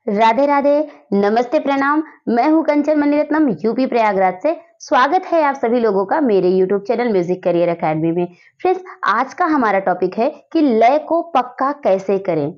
राधे राधे। नमस्ते, प्रणाम। मैं हूं कंचन मणिरत्नम, यूपी प्रयागराज से। स्वागत है आप सभी लोगों का मेरे YouTube channel music career academy में। फ्रेंड्स, आज का हमारा टॉपिक है कि लय को पक्का कैसे करें।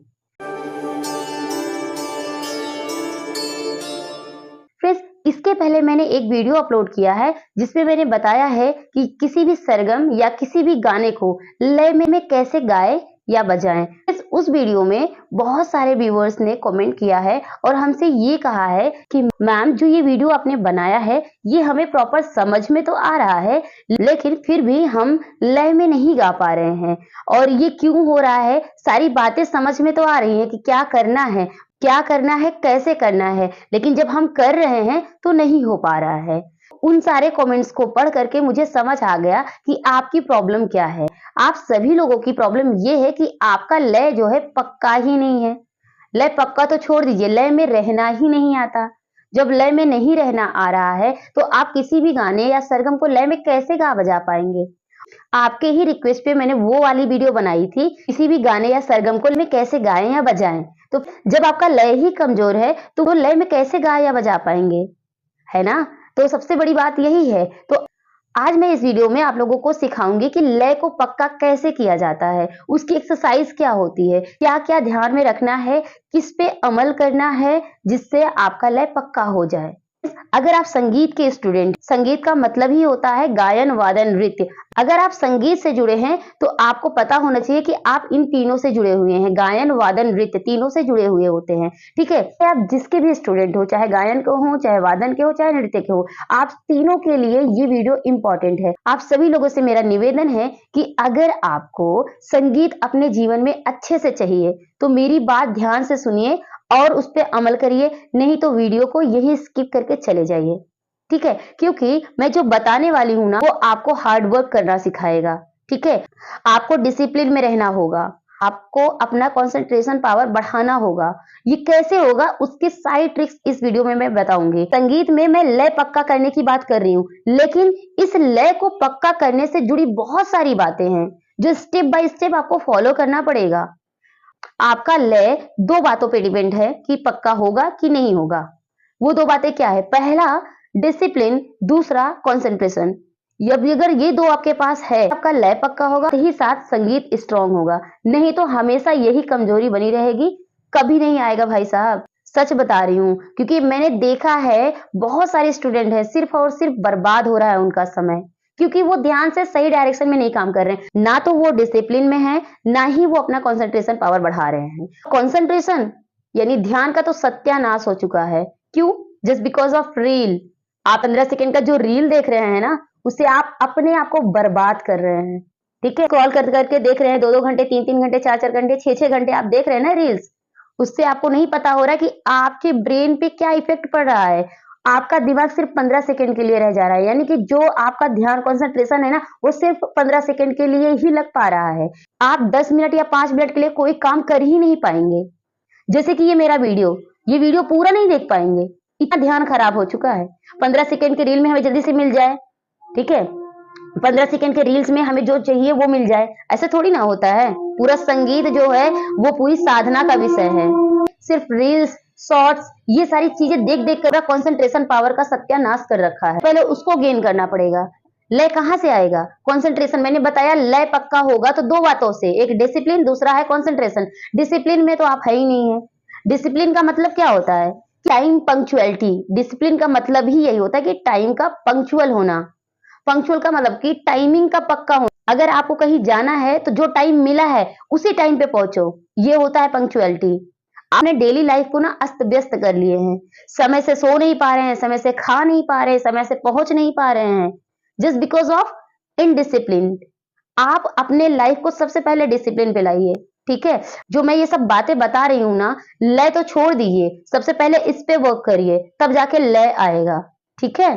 फ्रेंड्स, इसके पहले मैंने एक वीडियो अपलोड किया है जिसमें मैंने बताया है कि किसी भी सरगम या किसी भी गाने को लय में कैसे गाएं या बजाएं। उस वीडियो में बहुत सारे व्यूअर्स ने कमेंट किया है और हमसे ये कहा है कि मैम, जो ये वीडियो आपने बनाया है ये हमें प्रॉपर समझ में तो आ रहा है, लेकिन फिर भी हम लय में नहीं गा पा रहे हैं। और ये क्यों हो रहा है? सारी बातें समझ में तो आ रही हैं कि क्या करना है, कैसे करना है, लेकिन जब हम कर रहे हैं तो नहीं हो पा रहा है। उन सारे कमेंट्स को पढ़ करके मुझे समझ आ गया कि आपकी प्रॉब्लम क्या है। आप सभी लोगों की प्रॉब्लम ये है कि आपका लय जो है पक्का ही नहीं है। लय पक्का तो छोड़ दीजिए, लय में रहना ही नहीं आता। जब लय में नहीं रहना आ रहा है तो आप किसी भी गाने या सरगम को लय में कैसे गा बजा पाएंगे। आपके ही रिक्वेस्ट पे मैंने वो वाली वीडियो बनाई थी, किसी भी गाने या सरगम को में कैसे गाएं या बजाएं। तो जब आपका लय ही कमजोर है तो वो लय में कैसे गा या बजा पाएंगे, है ना? तो सबसे बड़ी बात यही है। तो आज मैं इस वीडियो में आप लोगों को सिखाऊंगी कि लय को पक्का कैसे किया जाता है, उसकी एक्सरसाइज क्या होती है, क्या क्या ध्यान में रखना है, किस पे अमल करना है जिससे आपका लय पक्का हो जाए। अगर आप संगीत के स्टूडेंट, संगीत का मतलब ही होता है गायन, वादन, नृत्य। अगर आप संगीत से जुड़े हैं तो आपको पता होना चाहिए कि आप इन तीनों से जुड़े हुए हैं। गायन, वादन, नृत्य तीनों से जुड़े हुए होते हैं, ठीक है। आप जिसके भी स्टूडेंट हो, चाहे गायन के हो, चाहे वादन के हो, चाहे नृत्य के हो, आप तीनों के लिए ये वीडियो इंपॉर्टेंट है। आप सभी लोगों से मेरा निवेदन है कि अगर आपको संगीत अपने जीवन में अच्छे से चाहिए तो मेरी बात ध्यान से सुनिए और उस पर अमल करिए, नहीं तो वीडियो को यही स्किप करके चले जाइए, ठीक है। क्योंकि मैं जो बताने वाली हूं ना वो आपको हार्ड वर्क करना सिखाएगा, ठीक है। आपको डिसिप्लिन में रहना होगा, आपको अपना कंसंट्रेशन पावर बढ़ाना होगा। ये कैसे होगा उसके सारी ट्रिक्स इस वीडियो में मैं बताऊंगी। संगीत में मैं लय पक्का करने की बात कर रही हूँ, लेकिन इस लय को पक्का करने से जुड़ी बहुत सारी बातें हैं जो स्टेप बाय स्टेप आपको फॉलो करना पड़ेगा। आपका लय दो बातों पे डिपेंड है कि पक्का होगा कि नहीं होगा। वो दो बातें क्या है? पहला डिसिप्लिन, दूसरा कंसंट्रेशन। अगर ये दो आपके पास है, आपका लय पक्का होगा, ही साथ संगीत स्ट्रांग होगा। नहीं तो हमेशा यही कमजोरी बनी रहेगी, कभी नहीं आएगा भाई साहब। सच बता रही हूँ, क्योंकि मैंने देखा है बहुत सारे स्टूडेंट हैं सिर्फ और सिर्फ बर्बाद हो रहा है उनका समय, क्योंकि वो ध्यान से सही डायरेक्शन में नहीं काम कर रहे हैं। ना तो वो डिसिप्लिन में है, ना ही वो अपना कंसंट्रेशन पावर बढ़ा रहे हैं। कंसंट्रेशन यानी ध्यान का तो सत्यानाश हो चुका है। क्यों? Just because of reel. आप 15 सेकंड का जो रील देख रहे हैं ना, उससे आप अपने आप को बर्बाद कर रहे हैं, ठीक है। कॉल कर करके देख रहे हैं 2-2 घंटे, 3-3 घंटे, 4-4 घंटे, 6-6 घंटे आप देख रहे हैं ना रील्स। उससे आपको नहीं पता हो रहा कि आपके ब्रेन पे क्या इफेक्ट पड़ रहा है। आपका दिमाग सिर्फ 15 सेकंड के लिए रह जा रहा है, यानी कि जो आपका ध्यान कंसंट्रेशन है ना वो सिर्फ 15 सेकंड के लिए ही लग पा रहा है। आप 10 मिनट या 5 मिनट के लिए कोई काम कर ही नहीं पाएंगे। जैसे कि ये मेरा वीडियो, ये वीडियो पूरा नहीं देख पाएंगे, इतना ध्यान खराब हो चुका है। 15 सेकंड के रील में हमें जल्दी से मिल जाए, ठीक है। 15 सेकंड के रील्स में हमें जो चाहिए वो मिल जाए, ऐसे थोड़ी ना होता है। पूरा संगीत जो है वो पूरी साधना का विषय है। सिर्फ रील्स, शॉर्ट्स, ये सारी चीजें देख देख कर कंसंट्रेशन पावर का सत्यानाश कर रखा है। पहले उसको गेन करना पड़ेगा। लय कहां से आएगा? कंसंट्रेशन। मैंने बताया लय पक्का होगा तो दो बातों से, एक डिसिप्लिन, दूसरा है कंसंट्रेशन। डिसिप्लिन में तो आप है ही नहीं है। डिसिप्लिन का मतलब क्या होता है? Time punctuality. डिसिप्लिन का मतलब ही यही होता है कि टाइम का पंक्चुअल होना। पंक्चुअल का मतलब कि टाइमिंग का पक्का होना। अगर आपको कहीं जाना है तो जो टाइम मिला है उसी टाइम पे पहुंचो, ये होता है पंक्चुअलिटी। आपने डेली लाइफ को ना अस्त व्यस्त कर लिए हैं। समय से सो नहीं पा रहे हैं, समय से खा नहीं पा रहे हैं, समय से पहुंच नहीं पा रहे हैं, जस्ट बिकॉज ऑफ इनडिसिप्लिन। आप अपने लाइफ को सबसे पहले डिसिप्लिन पे लाइए, ठीक है। जो मैं ये सब बातें बता रही हूँ ना, लय तो छोड़ दीजिए, सबसे पहले इस पे वर्क करिए, तब जाके लय आएगा, ठीक है।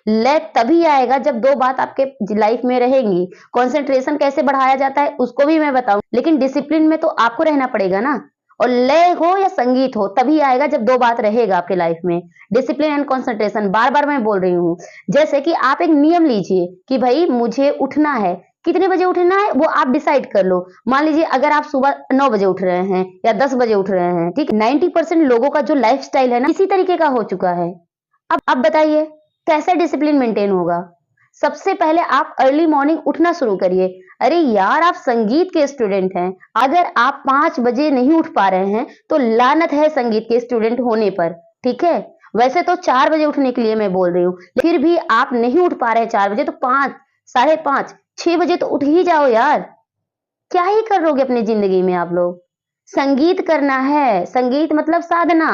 लय तभी आएगा जब दो बात आपके लाइफ में रहेंगी। कंसंट्रेशन कैसे बढ़ाया जाता है उसको भी मैं बताऊं, लेकिन डिसिप्लिन में तो आपको रहना पड़ेगा ना। और लय हो या संगीत हो तभी आएगा जब दो बात रहेगा आपके लाइफ में, डिसिप्लिन एंड कंसंट्रेशन। बार बार मैं बोल रही हूँ। जैसे कि आप एक नियम लीजिए कि भाई मुझे उठना है, कितने बजे उठना है वो आप डिसाइड कर लो। मान लीजिए अगर आप सुबह 9 बजे उठ रहे हैं या 10 बजे उठ रहे हैं, ठीक है, 90% लोगों का जो लाइफस्टाइल है ना इसी तरीके का हो चुका है। अब बताइए कैसे डिसिप्लिन मेंटेन होगा? सबसे पहले आप अर्ली मॉर्निंग उठना शुरू करिए। अरे यार, आप संगीत के स्टूडेंट हैं, अगर आप 5 बजे नहीं उठ पा रहे हैं तो लानत है संगीत के स्टूडेंट होने पर, ठीक है। वैसे तो 4 बजे उठने के लिए मैं बोल रही हूँ, फिर भी आप नहीं उठ पा रहे 4 बजे तो 5, 5:30, 6 बजे तो उठ ही जाओ यार। क्या ही करोगे अपनी जिंदगी में आप लोग? संगीत करना है, संगीत मतलब साधना।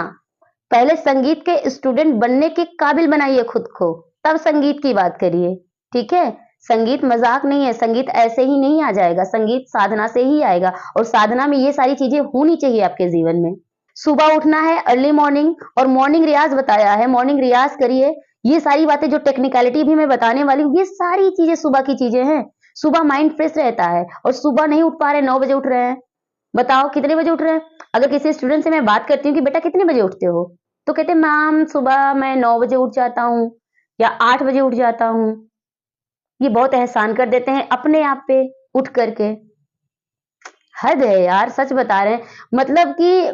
पहले संगीत के स्टूडेंट बनने के काबिल बनाइए खुद को, तब संगीत की बात करिए, ठीक है। संगीत मजाक नहीं है, संगीत ऐसे ही नहीं आ जाएगा, संगीत साधना से ही आएगा और साधना में ये सारी चीजें होनी चाहिए आपके जीवन में। सुबह उठना है अर्ली मॉर्निंग और मॉर्निंग रियाज बताया है, मॉर्निंग रियाज करिए। ये सारी बातें जो टेक्निकलिटी भी मैं बताने वाली हूँ, ये सारी चीजें सुबह की चीजें हैं। सुबह माइंड फ्रेश रहता है और सुबह नहीं उठ पा रहे, 9 बजे उठ रहे हैं, बताओ कितने बजे उठ रहे हैं? अगर किसी स्टूडेंट से मैं बात करती हूँ कि बेटा कितने बजे उठते हो, तो कहते मैम सुबह मैं 9 बजे उठ जाता हूँ या 8 बजे उठ जाता हूँ। ये बहुत एहसान कर देते हैं अपने आप पे उठ करके। हद है यार, सच बता रहे हैं। मतलब कि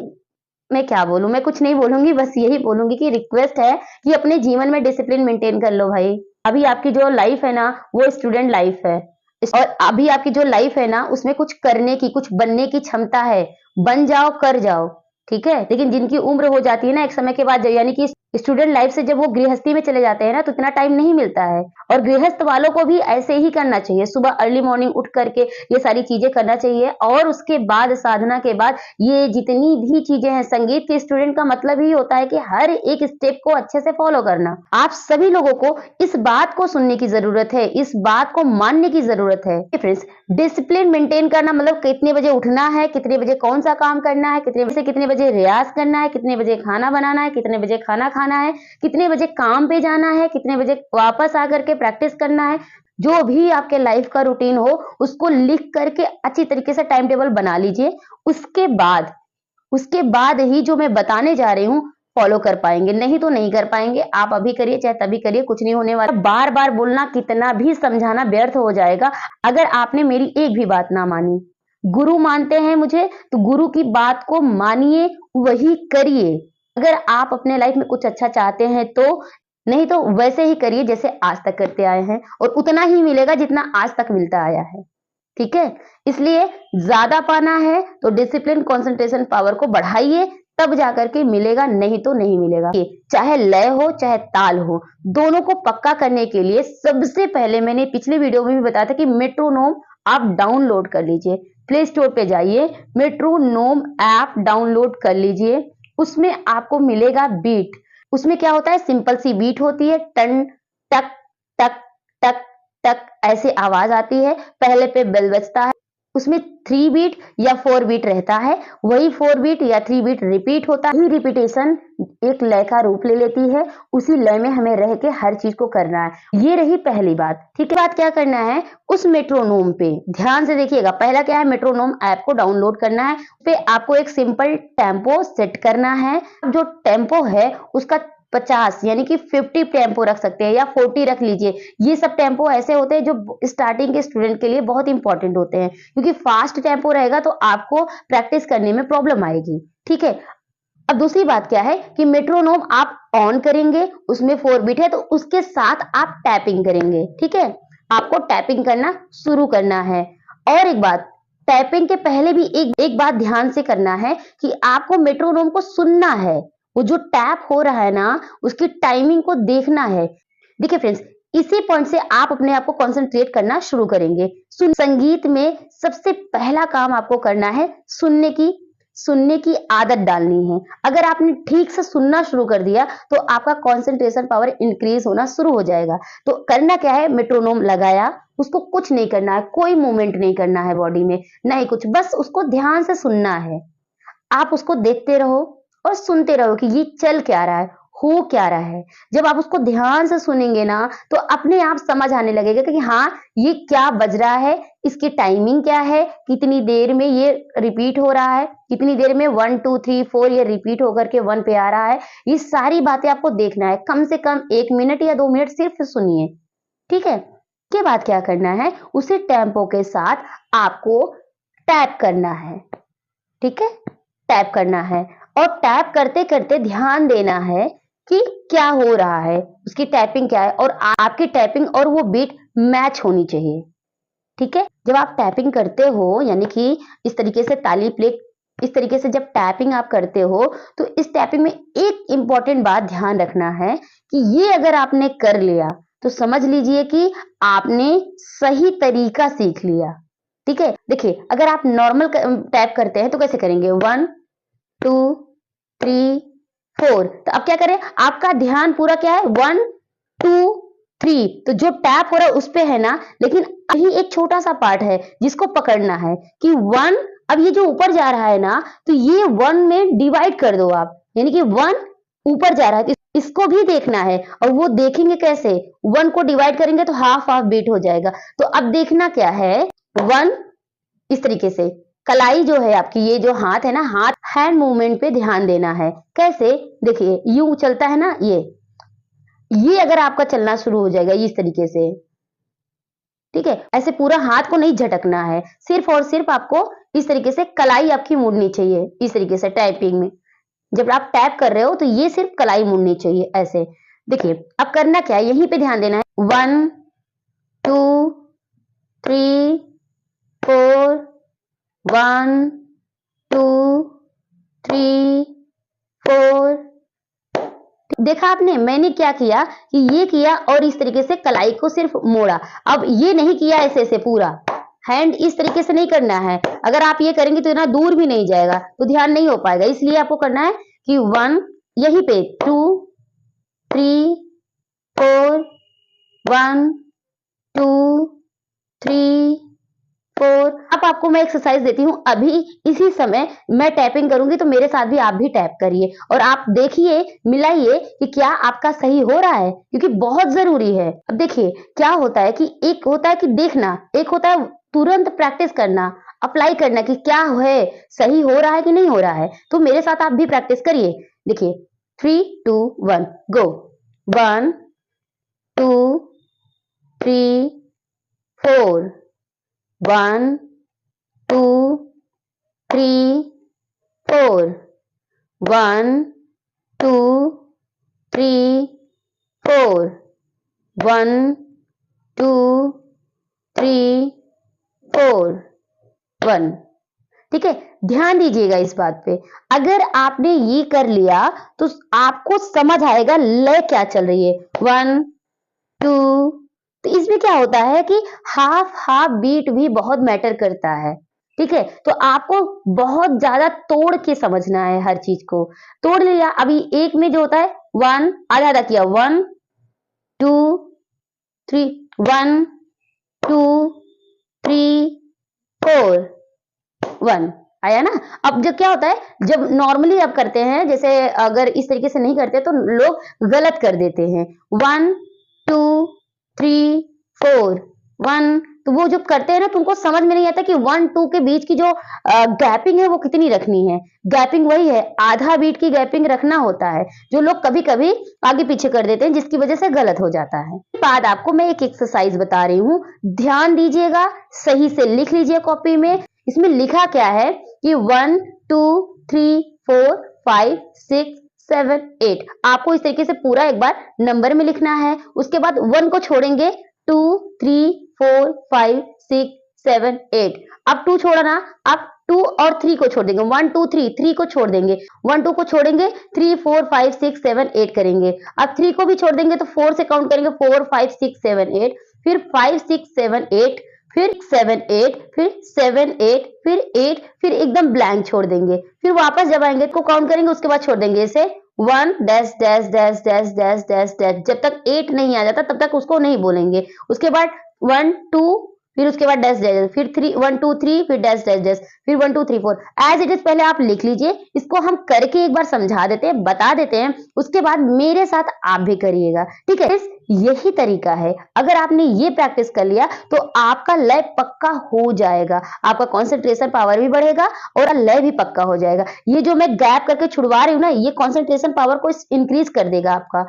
मैं क्या बोलूं, मैं कुछ नहीं बोलूंगी, बस यही बोलूंगी कि रिक्वेस्ट है कि अपने जीवन में डिसिप्लिन मेंटेन कर लो भाई। अभी आपकी जो लाइफ है ना वो स्टूडेंट लाइफ है और अभी आपकी जो लाइफ है ना उसमें कुछ करने की, कुछ बनने की क्षमता है। बन जाओ, कर जाओ, ठीक है। लेकिन जिनकी उम्र हो जाती है ना एक समय के बाद, यानी कि स्टूडेंट लाइफ से जब वो गृहस्थी में चले जाते हैं ना तो इतना टाइम नहीं मिलता है। और गृहस्थ वालों को भी ऐसे ही करना चाहिए, सुबह अर्ली मॉर्निंग उठ करके ये सारी चीजें करना चाहिए। और उसके बाद साधना के बाद ये जितनी भी चीजें हैं, संगीत के स्टूडेंट का मतलब ही होता है कि हर एक स्टेप को अच्छे से फॉलो करना। आप सभी लोगों को इस बात को सुनने की जरूरत है, इस बात को मानने की जरूरत है। फ्रेंड्स, डिसिप्लिन मेंटेन करना मतलब कितने बजे उठना है, कितने बजे कौन सा काम करना है, कितने बजे से कितने बजे रियाज करना है, कितने बजे खाना बनाना है, कितने बजे खाना खाना है, कितने बजे काम पे जाना है, कितने बजे वापस आकर के प्रैक्टिस करना है। जो भी आपके लाइफ का रूटीन हो उसको लिख करके अच्छी तरीके से टाइम टेबल बना लीजिए। उसके बाद ही जो मैं बताने जा रही हूँ फॉलो कर पाएंगे, नहीं तो नहीं कर पाएंगे। आप अभी करिए चाहे तभी करिए, कुछ नहीं होने वाला। बार बार बोलना, कितना भी समझाना व्यर्थ हो जाएगा अगर आपने मेरी एक भी बात ना मानी। गुरु मानते हैं मुझे तो गुरु की बात को मानिए, वही करिए। अगर आप अपने लाइफ में कुछ अच्छा चाहते हैं तो, नहीं तो वैसे ही करिए जैसे आज तक करते आए हैं और उतना ही मिलेगा जितना आज तक मिलता आया है, ठीक है। इसलिए ज्यादा पाना है तो डिसिप्लिन कंसंट्रेशन पावर को बढ़ाइए, तब जाकर के मिलेगा, नहीं तो नहीं मिलेगा। चाहे लय हो चाहे ताल हो, दोनों को पक्का करने के लिए सबसे पहले मैंने पिछले वीडियो में भी बताया था कि मेट्रोनोम आप डाउनलोड कर लीजिए। प्ले स्टोर पे जाइए, मेट्रोनोम ऐप डाउनलोड कर लीजिए। उसमें आपको मिलेगा बीट। उसमें क्या होता है, सिंपल सी बीट होती है, टन टक टक टक टक ऐसे आवाज आती है, पहले पे बेल बजता है। उसमें 3 बीट या 4 बीट रहता है, वही 4 बीट या 3 बीट रिपीट होता है। रिपीटेशन एक लय का रूप ले लेती है, उसी लय में हमें रह के हर चीज को करना है। ये रही पहली बात, ठीक है। बात क्या करना है, उस मेट्रोनोम पे ध्यान से देखिएगा। पहला क्या है, मेट्रोनोम ऐप को डाउनलोड करना है। पे आपको एक सिंपल टेम्पो सेट करना है। जो टेम्पो है उसका 50 यानी कि 50 टेम्पो रख सकते हैं या 40 रख लीजिए। ये सब टेम्पो ऐसे होते हैं जो स्टार्टिंग के स्टूडेंट के लिए बहुत इंपॉर्टेंट होते हैं, क्योंकि फास्ट टेम्पो रहेगा तो आपको प्रैक्टिस करने में प्रॉब्लम आएगी, ठीक है। अब दूसरी बात क्या है कि मेट्रोनोम आप ऑन करेंगे, उसमें 4 बीट है तो उसके साथ आप टैपिंग करेंगे, ठीक है। आपको टैपिंग करना शुरू करना है। और एक बात, टैपिंग के पहले भी एक बात ध्यान से करना है कि आपको मेट्रोनोम को सुनना है। वो जो टैप हो रहा है ना उसकी टाइमिंग को देखना है। देखिए फ्रेंड्स, इसी पॉइंट से आप अपने आप को कंसंट्रेट करना शुरू करेंगे। संगीत में सबसे पहला काम आपको करना है सुनने की आदत डालनी है। अगर आपने ठीक से सुनना शुरू कर दिया तो आपका कंसंट्रेशन पावर इंक्रीज होना शुरू हो जाएगा। तो करना क्या है, मेट्रोनोम लगाया, उसको कुछ नहीं करना है, कोई मूवमेंट नहीं करना है बॉडी में, नहीं कुछ, बस उसको ध्यान से सुनना है। आप उसको देखते रहो और सुनते रहो कि ये चल क्या रहा है, हो क्या रहा है। जब आप उसको ध्यान से सुनेंगे ना तो अपने आप समझ आने लगेगा कि हाँ ये क्या बज रहा है, इसकी टाइमिंग क्या है, कितनी देर में ये रिपीट हो रहा है, कितनी देर में 1 2 3 4 ये रिपीट होकर के 1 पे आ रहा है। ये सारी बातें आपको देखना है। कम से कम 1 मिनट या 2 मिनट सिर्फ सुनिए, ठीक है। उसके बाद क्या करना है, उसी टेम्पो के साथ आपको टैप करना है। ठीक है, टैप करना है और टैप करते करते ध्यान देना है कि क्या हो रहा है, उसकी टैपिंग क्या है और आपकी टैपिंग और वो बीट मैच होनी चाहिए। ठीक है, जब आप टैपिंग करते हो यानी कि इस तरीके से ताली प्ले, इस तरीके से जब टैपिंग आप करते हो तो इस टैपिंग में एक इंपॉर्टेंट बात ध्यान रखना है कि ये अगर आपने कर लिया तो समझ लीजिए कि आपने सही तरीका सीख लिया। ठीक है, देखिए अगर आप नॉर्मल टैप करते हैं तो कैसे करेंगे, 1 2 3 4, तो अब क्या करें, आपका ध्यान पूरा क्या है 1 2 3, तो जो टैप हो रहा है उस पे है ना, लेकिन अभी एक छोटा सा पार्ट है जिसको पकड़ना है कि 1, अब ये जो ऊपर जा रहा है ना तो ये 1 में डिवाइड कर दो आप, यानी कि 1 ऊपर जा रहा है तो इसको भी देखना है। और वो देखेंगे कैसे, 1 को डिवाइड करेंगे तो हाफ हाफ बीट हो जाएगा। तो अब देखना क्या है, 1 इस तरीके से कलाई जो है आपकी, ये जो हाथ है ना, हाथ हैंड मूवमेंट पे ध्यान देना है। कैसे, देखिए यूं चलता है ना, ये अगर आपका चलना शुरू हो जाएगा इस तरीके से, ठीक है, ऐसे पूरा हाथ को नहीं झटकना है, सिर्फ और सिर्फ आपको इस तरीके से कलाई आपकी मुड़नी चाहिए। इस तरीके से टाइपिंग में जब आप टैप कर रहे हो तो ये सिर्फ कलाई मुड़नी चाहिए ऐसे। देखिए अब करना क्या है, यहीं पे ध्यान देना है, 1 2 3 4 1 2 3 4। देखा आपने, मैंने क्या किया कि ये किया और इस तरीके से कलाई को सिर्फ मोड़ा। अब ये नहीं किया ऐसे ऐसे पूरा हैंड इस तरीके से नहीं करना है, अगर आप ये करेंगे तो इतना दूर भी नहीं जाएगा तो ध्यान नहीं हो पाएगा। इसलिए आपको करना है कि 1 यहीं पे 2 3 4 1 2 3 4। अब आपको मैं एक्सरसाइज देती हूँ, अभी इसी समय मैं टैपिंग करूंगी तो मेरे साथ भी आप भी टैप करिए और आप देखिए, मिलाइए कि क्या आपका सही हो रहा है, क्योंकि बहुत जरूरी है। अब देखिए क्या होता है कि एक होता है कि देखना, एक होता है तुरंत प्रैक्टिस करना, अप्लाई करना कि क्या है, सही हो रहा है कि नहीं हो रहा है। तो मेरे साथ आप भी प्रैक्टिस करिए। देखिए 3 2 1 गो, 1 2 3 4 1 2 3 4 1 2 3 4 1 2 3 4 1। ठीक है, ध्यान दीजिएगा इस बात पे, अगर आपने ये कर लिया तो आपको समझ आएगा लय क्या चल रही है। 1 2, तो इसमें क्या होता है कि हाफ हाफ बीट भी बहुत मैटर करता है। ठीक है, तो आपको बहुत ज्यादा तोड़ के समझना है, हर चीज को तोड़ लिया। अभी एक में जो होता है 1 आधा आधा किया, 1 2 3 1 2 3 4 1 आया ना। अब जो क्या होता है, जब नॉर्मली आप करते हैं, जैसे अगर इस तरीके से नहीं करते तो लोग गलत कर देते हैं, 1 2 3 4 1, तो वो जो करते हैं ना तो उनको समझ में नहीं आता कि 1 2 के बीच की जो गैपिंग है वो कितनी रखनी है। गैपिंग वही है, आधा बीट की गैपिंग रखना होता है, जो लोग कभी कभी आगे पीछे कर देते हैं जिसकी वजह से गलत हो जाता है। बाद आपको मैं एक एक्सरसाइज बता रही हूँ, ध्यान दीजिएगा, सही से लिख लीजिए कॉपी में। इसमें लिखा क्या है कि 1 2 3 4 5 6 7 8, आपको इस तरीके से पूरा एक बार नंबर में लिखना है। उसके बाद 1 को छोड़ेंगे, 2 3 4 5 6 7 8। अब 2 छोड़ा ना, अब 2 और 3 को छोड़ देंगे, 1 2 3 3 को छोड़ देंगे, 1 2 को छोड़ेंगे, 3 4 5 6 7 8 करेंगे। अब 3 को भी छोड़ देंगे तो 4 से काउंट करेंगे, 4 5 6 7 8, फिर 5 6 7 8, फिर 7 8, फिर 7 8, फिर 8, फिर एकदम ब्लैंक छोड़ देंगे। फिर वापस जब आएंगे तो काउंट करेंगे, उसके बाद छोड़ देंगे ऐसे 1 dash dash dash dash dash dash dash, जब तक 8 नहीं आ जाता तब तक उसको नहीं बोलेंगे। उसके बाद 1 2, फिर उसके बाद डैश डैश, फिर 3 1 2 3, फिर डैश डैश डैश, फिर 1 2 3 4। एज इट इज पहले आप लिख लीजिए, इसको हम करके एक बार समझा देते हैं, बता देते हैं, उसके बाद मेरे साथ आप भी करिएगा। ठीक है, यही तरीका है, अगर आपने ये प्रैक्टिस कर लिया तो आपका लय पक्का हो जाएगा, आपका कंसंट्रेशन पावर भी बढ़ेगा और लय भी पक्का हो जाएगा। ये जो मैं गैप करके छुड़वा रही हूँ ना, ये कंसंट्रेशन पावर को इंक्रीज कर देगा आपका।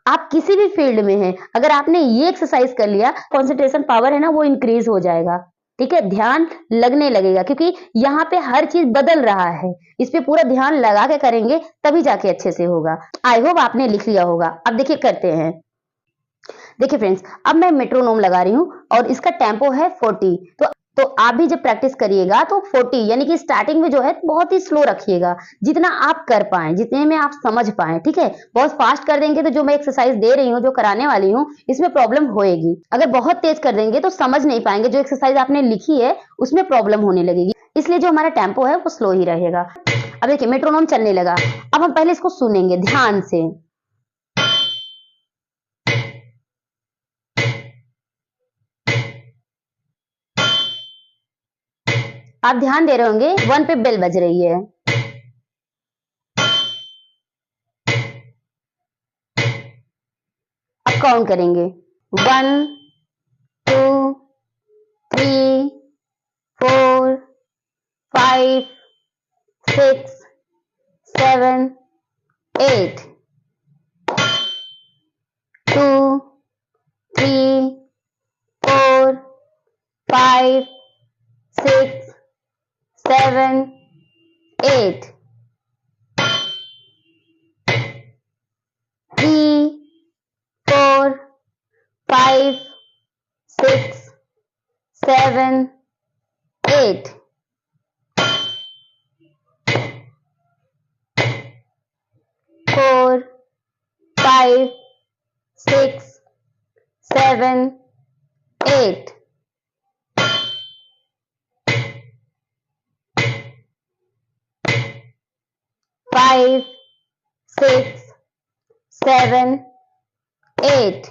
आप किसी भी फील्ड में हैं, अगर आपने ये एक्सरसाइज कर लिया, कंसंट्रेशन पावर है ना वो इंक्रीज हो जाएगा। ठीक है, ध्यान लगने लगेगा क्योंकि यहाँ पे हर चीज बदल रहा है। इस पे पूरा ध्यान लगा के करेंगे तभी जाके अच्छे से होगा। आई होप आपने लिख लिया होगा। अब देखिए करते हैं। देखिए फ्रेंड्स, अब मैं मेट्रोनोम लगा रही हूँ और इसका टेम्पो है 40। तो आप भी जब प्रैक्टिस करिएगा तो 40 यानी कि स्टार्टिंग में जो है बहुत ही स्लो रखिएगा, जितना आप कर पाए, जितने में आप समझ पाए। ठीक है, बहुत फास्ट कर देंगे तो जो मैं एक्सरसाइज दे रही हूँ, जो कराने वाली हूँ, इसमें प्रॉब्लम होएगी। अगर बहुत तेज कर देंगे तो समझ नहीं पाएंगे, जो एक्सरसाइज आपने लिखी है उसमें प्रॉब्लम होने लगेगी। इसलिए जो हमारा टेम्पो है वो स्लो ही रहेगा। अब देखिए मेट्रोनोम चलने लगा। अब हम पहले इसको सुनेंगे ध्यान से। आप ध्यान दे रहे होंगे 1 पे बेल बज रही है। अब काउंट करेंगे 1 2 3 4 5 6 7 8 2 3 4 5 6 7 8 3 4 5 6 7 8 4 5 6 7 8 5 6 7 8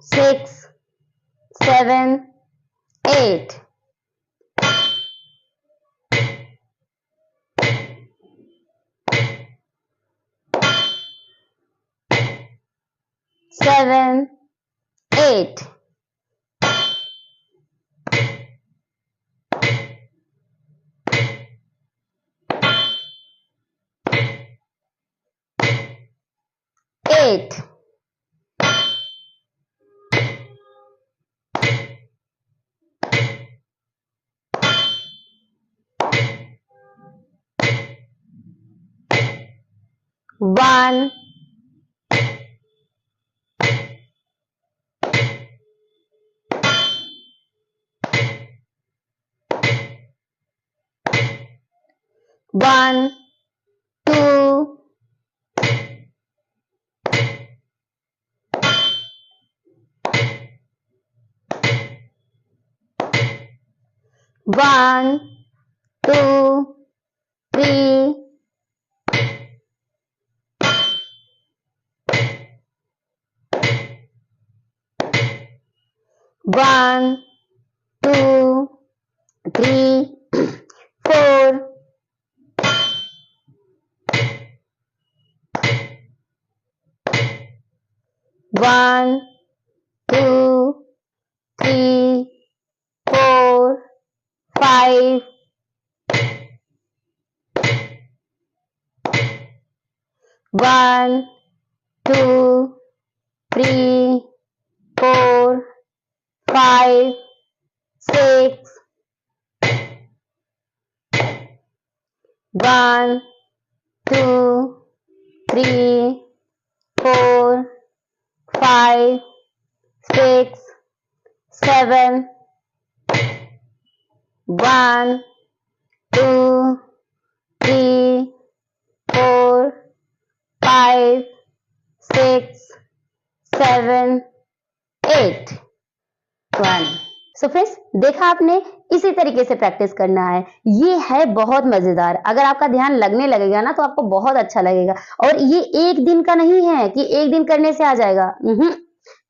6 7 8 7 8 8 1 1 2 1 2 3 1 2 3 4 1 2 3 4 5 1 2 3 4 5 6 1 2 3 4 5 6 7 1 2 3 4 5 6 7 8 1। सो फ्रेंड्स, देखा आपने, इसी तरीके से प्रैक्टिस करना है। ये है बहुत मजेदार। अगर आपका ध्यान लगने लगेगा ना तो आपको बहुत अच्छा लगेगा। और ये एक दिन का नहीं है कि एक दिन करने से आ जाएगा।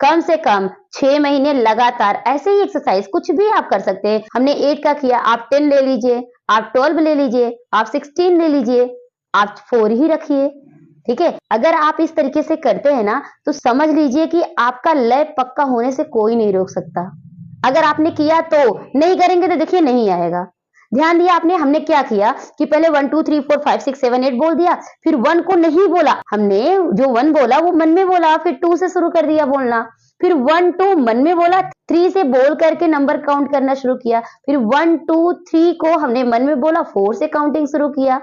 कम से कम 6 महीने लगातार ऐसे ही एक्सरसाइज कुछ भी आप कर सकते हैं। हमने 8 का किया, आप 10 ले लीजिए, आप 12 ले लीजिए, आप 16 ले लीजिए, आप 4 ही रखिए। ठीक है, अगर आप इस तरीके से करते हैं ना तो समझ लीजिए कि आपका लय पक्का होने से कोई नहीं रोक सकता। अगर आपने किया तो, नहीं करेंगे तो देखिए नहीं आएगा। ध्यान दिया आपने, हमने क्या किया कि पहले 1 2 3 4 5 6 7 8 बोल दिया, फिर 1 को नहीं बोला हमने, जो 1 बोला वो मन में बोला, फिर 2 से शुरू कर दिया बोलना, फिर 1 2 मन में बोला, 3 से बोल करके नंबर काउंट करना शुरू किया, फिर 1 2 3 को हमने मन में बोला, 4 से काउंटिंग शुरू किया।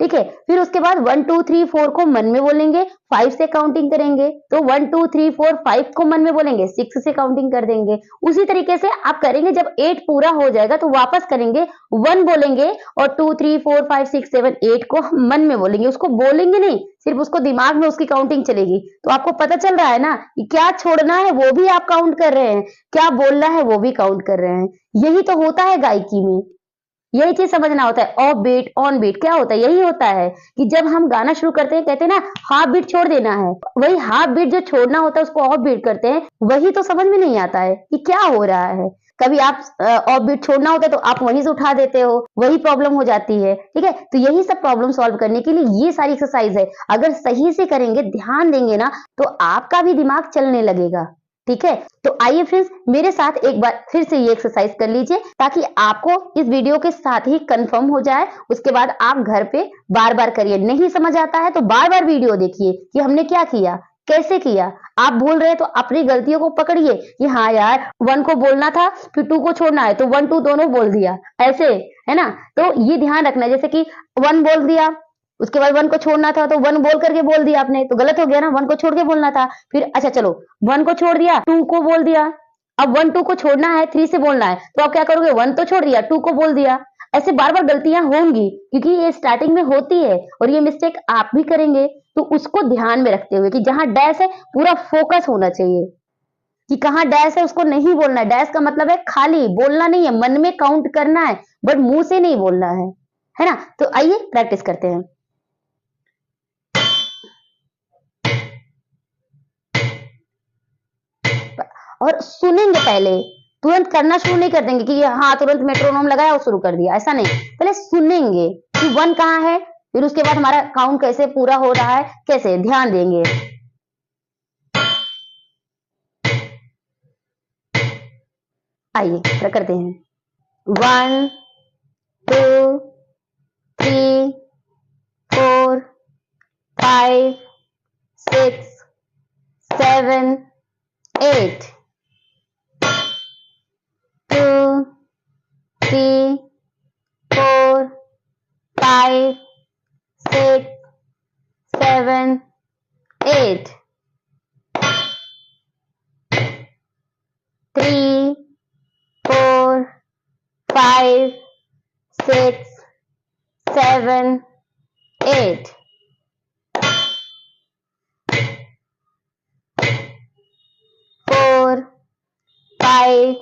ठीक है, फिर उसके बाद 1 2 3 4 को मन में बोलेंगे, 5 से काउंटिंग करेंगे, तो 1 2 3 4 5 को मन में बोलेंगे, 6 से काउंटिंग कर देंगे। उसी तरीके से आप करेंगे, जब 8 पूरा हो जाएगा तो वापस करेंगे, 1 बोलेंगे और 2 3 4 5 6 7 8 को हम मन में बोलेंगे, उसको बोलेंगे नहीं, सिर्फ उसको दिमाग में उसकी काउंटिंग चलेगी। तो आपको पता चल रहा है ना कि क्या छोड़ना है वो भी आप काउंट कर रहे हैं, क्या बोलना है वो भी काउंट कर रहे हैं। यही तो होता है गायकी में, यही चीज समझना होता है। ऑफ बीट ऑन बीट क्या होता है, यही होता है कि जब हम गाना शुरू करते हैं, कहते हैं ना हाफ बीट छोड़ देना है, वही हाफ बीट जो छोड़ना होता है उसको ऑफ बीट करते हैं, वही तो समझ में नहीं आता है कि क्या हो रहा है। कभी आप ऑफ बीट छोड़ना होता है तो आप वहीं से उठा देते हो, वही प्रॉब्लम हो जाती है। ठीक है, तो यही सब प्रॉब्लम सॉल्व करने के लिए ये सारी एक्सरसाइज है, अगर सही से करेंगे, ध्यान देंगे ना, तो आपका भी दिमाग चलने लगेगा। ठीक है, तो आइए फ्रेंड्स मेरे साथ एक बार फिर से ये एक्सरसाइज कर लीजिए, ताकि आपको इस वीडियो के साथ ही कंफर्म हो जाए। उसके बाद आप घर पे बार बार करिए, नहीं समझ आता है तो बार बार वीडियो देखिए कि हमने क्या किया, कैसे किया। आप भूल रहे हैं तो अपनी गलतियों को पकड़िए कि हाँ यार 1 को बोलना था, फिर 2 को छोड़ना है, तो 1 2 दोनों बोल दिया, ऐसे है ना। तो ये ध्यान रखना, जैसे कि 1 बोल दिया, उसके बाद 1 को छोड़ना था, तो 1 बोल करके बोल दिया आपने, तो गलत हो गया ना, 1 को छोड़ के बोलना था। फिर अच्छा चलो 1 को छोड़ दिया, 2 को बोल दिया, अब 1 2 को छोड़ना है, 3 से बोलना है, तो आप क्या करोगे, 1 तो छोड़ दिया, 2 को बोल दिया। ऐसे बार बार गलतियां होंगी, क्योंकि ये स्टार्टिंग में होती है और ये मिस्टेक आप भी करेंगे। तो उसको ध्यान में रखते हुए कि जहां डैश है पूरा फोकस होना चाहिए कि कहाँ डैश है, उसको नहीं बोलना है। डैश का मतलब है खाली बोलना नहीं है, मन में काउंट करना है, बट मुंह से नहीं बोलना है ना। तो आइए प्रैक्टिस करते हैं। और सुनेंगे पहले, तुरंत करना शुरू नहीं कर देंगे कि हाँ तुरंत मेट्रोनोम लगाया और शुरू कर दिया, ऐसा नहीं। पहले सुनेंगे कि 1 कहाँ है, फिर उसके बाद हमारा काउंट कैसे पूरा हो रहा है, कैसे ध्यान देंगे। आइए करते हैं। 1 2 3 4 5 6 7 8 2 3 4 5 6 7 8 3 4 5 6 7 8 4 5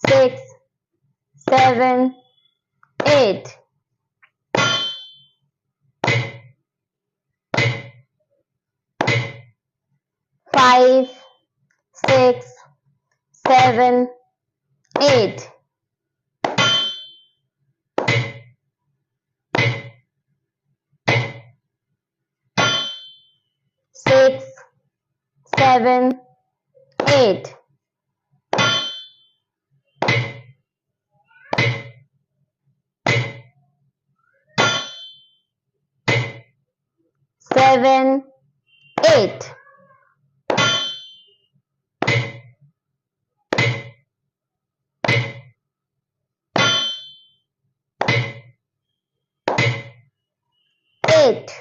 6 7 8 5 6 7 8 6 7 8 7 8 8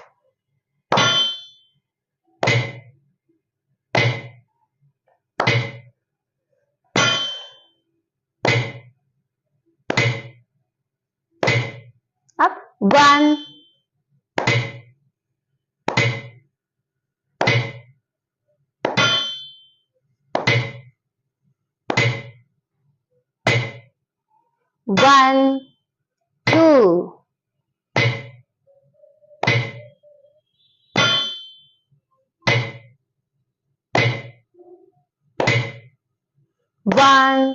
अब 1 1 2 1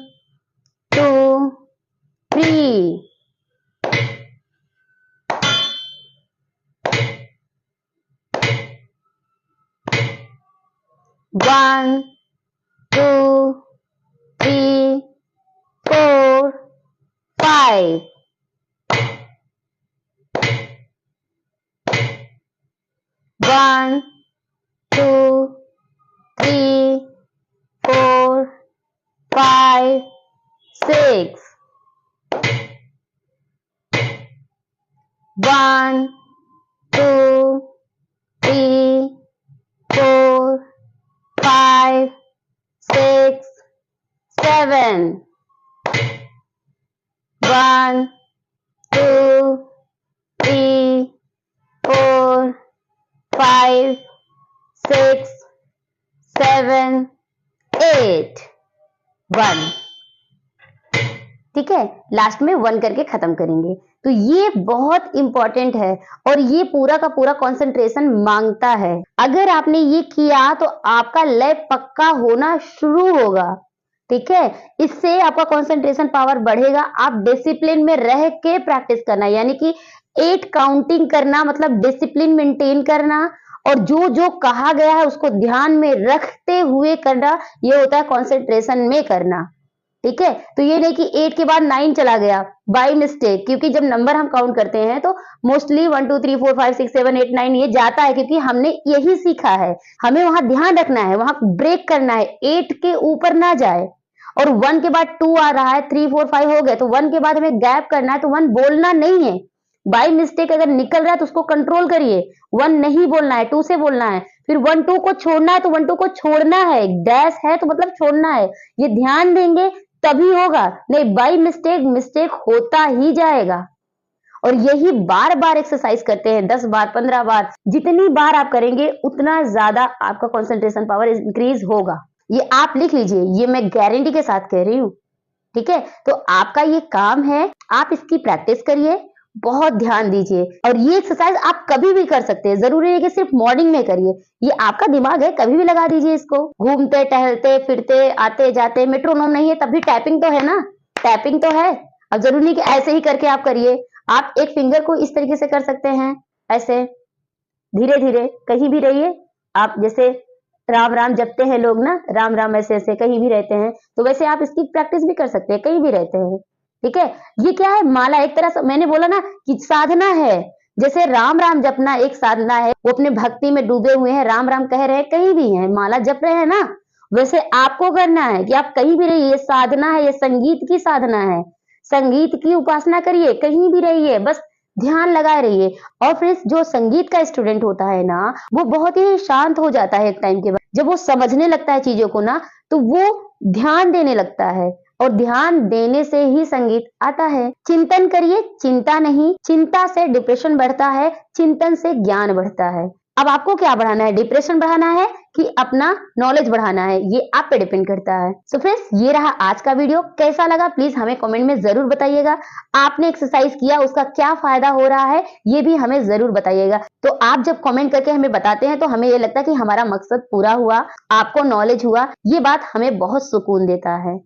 2 3 1 2 3 4 5 1 2 3 4 5 6 1 2 3 4 5 6 7 1 2 3 4 5 6 7 8 1। ठीक है, लास्ट में 1 करके खत्म करेंगे। तो ये बहुत इंपॉर्टेंट है और ये पूरा का पूरा कंसंट्रेशन मांगता है। अगर आपने ये किया तो आपका लय पक्का होना शुरू होगा। ठीक है, इससे आपका कंसंट्रेशन पावर बढ़ेगा। आप डिसिप्लिन में रह के प्रैक्टिस करना, यानी कि 8 काउंटिंग करना, मतलब डिसिप्लिन मेंटेन करना और जो जो कहा गया है उसको ध्यान में रखते हुए करना, ये होता है कंसंट्रेशन में करना। ठीक है, तो ये नहीं कि 8 के बाद 9 चला गया बाय मिस्टेक, क्योंकि जब नंबर हम काउंट करते हैं तो मोस्टली 1 2 3 4 5 6 7 8 9 ये जाता है, क्योंकि हमने यही सीखा है। हमें वहां ध्यान रखना है, वहां ब्रेक करना है, 8 के ऊपर ना जाए। और 1 के बाद 2 आ रहा है, 3 4 5 हो गए, तो 1 के बाद हमें गैप करना है, तो 1 बोलना नहीं है। बाय मिस्टेक अगर निकल रहा है तो उसको कंट्रोल करिए, 1 नहीं बोलना है, 2 से बोलना है। फिर 1 2 को छोड़ना है तो 1 2 को छोड़ना है, डैश है तो मतलब छोड़ना है। ये ध्यान देंगे तभी होगा, नहीं बाय मिस्टेक होता ही जाएगा। और यही बार बार एक्सरसाइज करते हैं, 10 बार 15 बार, जितनी बार आप करेंगे उतना ज्यादा आपका कंसंट्रेशन पावर इंक्रीज होगा। ये आप लिख लीजिए, ये मैं गारंटी के साथ कह रही हूँ। ठीक है, तो आपका ये काम है, आप इसकी प्रैक्टिस करिए, बहुत ध्यान दीजिए। और ये एक्सरसाइज आप कभी भी कर सकते हैं, जरूरी है कि सिर्फ मॉर्निंग में करिए। ये आपका दिमाग है, कभी भी लगा दीजिए इसको, घूमते टहलते फिरते आते जाते। मेट्रोनोम नहीं है तब भी टैपिंग तो है ना, टैपिंग तो है। अब जरूरी नहीं कि ऐसे ही करके आप करिए, आप एक फिंगर को इस तरीके से कर सकते हैं, ऐसे धीरे धीरे, कहीं भी रहिए आप। जैसे राम राम जपते हैं लोग ना, राम राम ऐसे ऐसे कहीं भी रहते हैं, तो वैसे आप इसकी प्रैक्टिस भी कर सकते हैं, कहीं भी रहते हैं। ठीक है, ये क्या है, माला एक तरह से, मैंने बोला ना कि साधना है। जैसे राम राम जपना एक साधना है, वो अपने भक्ति में डूबे हुए हैं, राम राम कह रहे हैं, कहीं भी हैं, माला जप रहे हैं ना, वैसे आपको करना है कि आप कहीं भी रहिए। ये साधना है, ये संगीत की साधना है, संगीत की उपासना करिए, कहीं भी रहिए, बस ध्यान लगाए रहिए। और फ्रेंड्स, जो संगीत का स्टूडेंट होता है ना, वो बहुत ही शांत हो जाता है एक टाइम के बाद। जब वो समझने लगता है चीजों को ना, तो वो ध्यान देने लगता है, और ध्यान देने से ही संगीत आता है। चिंतन करिए, चिंता नहीं। चिंता से डिप्रेशन बढ़ता है, चिंतन से ज्ञान बढ़ता है। अब आपको क्या बढ़ाना है, डिप्रेशन बढ़ाना है कि अपना नॉलेज बढ़ाना है, ये आप पे डिपेंड करता है। सो फ्रेंड्स, ये रहा आज का वीडियो। कैसा लगा प्लीज हमें कमेंट में जरूर बताइएगा। आपने एक्सरसाइज किया, उसका क्या फायदा हो रहा है ये भी हमें जरूर बताइएगा। तो आप जब कमेंट करके हमें बताते हैं तो हमें ये लगता है कि हमारा मकसद पूरा हुआ, आपको नॉलेज हुआ। ये बात हमें बहुत सुकून देता है।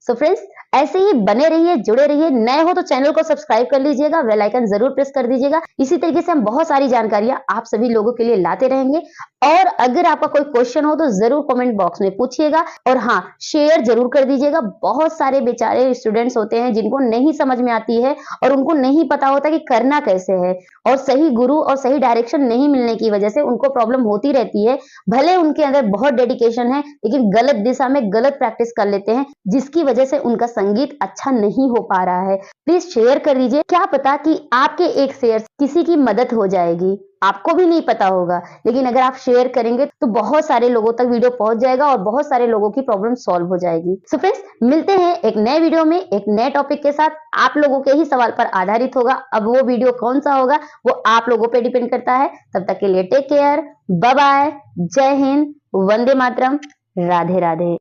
सो फ्रेंड्स, ऐसे ही बने रहिए, जुड़े रहिए। नए हो तो चैनल को सब्सक्राइब कर लीजिएगा, बेल आइकन जरूर प्रेस कर दीजिएगा। इसी तरीके से हम बहुत सारी जानकारियां आप सभी लोगों के लिए लाते रहेंगे। और अगर आपका कोई क्वेश्चन हो तो जरूर कमेंट बॉक्स में पूछिएगा। और हाँ, शेयर जरूर कर दीजिएगा। बहुत सारे बेचारे स्टूडेंट्स होते हैं जिनको नहीं समझ में आती है और उनको नहीं पता होता कि करना कैसे है, और सही गुरु और सही डायरेक्शन नहीं मिलने की वजह से उनको प्रॉब्लम होती रहती है। भले उनके अंदर बहुत डेडिकेशन है, लेकिन गलत दिशा में गलत प्रैक्टिस कर लेते हैं, जिसकी वजह से उनका संगीत अच्छा नहीं हो पा रहा है। प्लीज शेयर कर दीजिए, क्या पता कि आपके एक शेयर किसी की मदद हो जाएगी। आपको भी नहीं पता होगा, लेकिन अगर आप शेयर करेंगे तो बहुत सारे लोगों तक वीडियो पहुंच जाएगा और बहुत सारे लोगों की प्रॉब्लम सॉल्व हो जाएगी। सो फ्रेंड्स, मिलते हैं एक नए वीडियो में एक नए टॉपिक के साथ। आप लोगों के ही सवाल पर आधारित होगा। अब वो वीडियो कौन सा होगा वो आप लोगों पे डिपेंड करता है। तब तक के लिए टेक केयर, बाय बाय, जय हिंद, वंदे मातरम, राधे राधे।